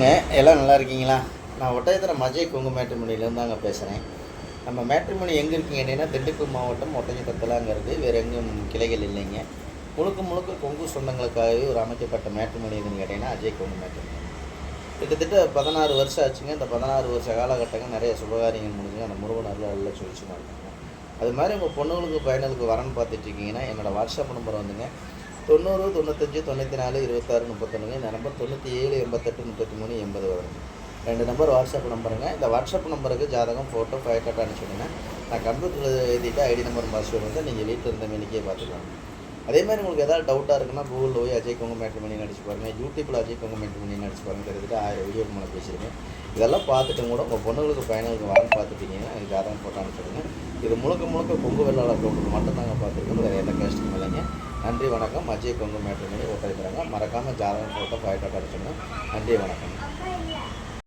எல்லாம் நல்லா இருக்கீங்களா? நான் ஒட்டயத்திரம் அஜய் கொங்கு மேட்ரிமோனிலேருந்து தாங்க பேசுகிறேன். நம்ம மேட்ரிமோனி எங்கே இருக்கீங்க அப்படின்னா, திண்டுக்கல் மாவட்டம் ஒட்டஞ்சத்திரத்தில் அங்கே இருக்குது. வேறு எங்கும் கிளைகள் இல்லைங்க. முழுக்க முழுக்க கொங்கு சொந்தங்களுக்காகவே ஒரு அமைக்கப்பட்ட மேட்ரிமோனி எதுன்னு கேட்டிங்கன்னா அஜய் கொங்கு மேட்ரிமோனி. கிட்டத்தட்ட 16 வருஷம் ஆச்சுங்க. இந்த 16 வருஷ காலகட்டங்கள் நிறைய சுபகாரியங்கள் முடிஞ்சுங்க. அந்த முருகன் நல்ல சுழிச்சுமா இருக்காங்க. அது மாதிரி உங்கள் பொண்ணுங்களுக்கு பையனுக்கு வரன்னு பார்த்துட்ருக்கீங்கன்னா என்னோடய வாட்ஸ்அப் நம்பர் வந்துங்க 90 95 94 26 31. இந்த நம்பர் 97 88 33 80 வருங்க. 2 நம்பர் வாட்ஸ்அப் நம்பருங்க. இந்த வாட்ஸ்அப் நம்பருக்கு ஜாதகம், ஃபோட்டோ, ஃபைட்டாட்டா அனுப்பிச்சுடுங்க. நான் கம்ப்யூட்டரில் எழுதிட்டு ஐடி நம்பர் பாஸ்வேர்டு வந்து நீங்கள் வீட்டில் இருந்த மேனிக்கே பார்த்துக்கலாம். அதேமாதிரி உங்களுக்கு எதாவது டவுட்டாக இருக்குன்னா கூகுளில் போய் அஜய் கொங்கு மேட்ரிமோனி அடிச்சு பாருங்கள். யூடியூப்பில் அஜய் கொங்கு மேட்ரிமோனி அடிச்சு பாருங்கள். கிட்டத்தட்ட 1000 வீடியோ மூலம் பேசியிருக்கேன். இதெல்லாம் பார்த்துட்டு கூட உங்கள் பொண்ணுங்களுக்கு பையனுக்கு வரன்னு பார்த்துட்டீங்கன்னா எனக்கு ஜாதகம் ஃபோட்டோ அனுப்பிச்சுடுங்க. இது முழுக்க கொங்கு வெள்ளாளர் கவுண்டர் மட்டும் தாங்க பார்த்துருக்கோம். வேறு எந்த கேஸ்ட்டும் இல்லைங்க. நன்றி வணக்கம். அஜய் கொங்கு மேட்ரிமோனி ஒட்டை தராங்க. மறக்காமல் ஜாதகம், ஃபோட்டோ, ஃபைட்டாட்டா அடிச்சுடுங்க. நன்றி வணக்கம்.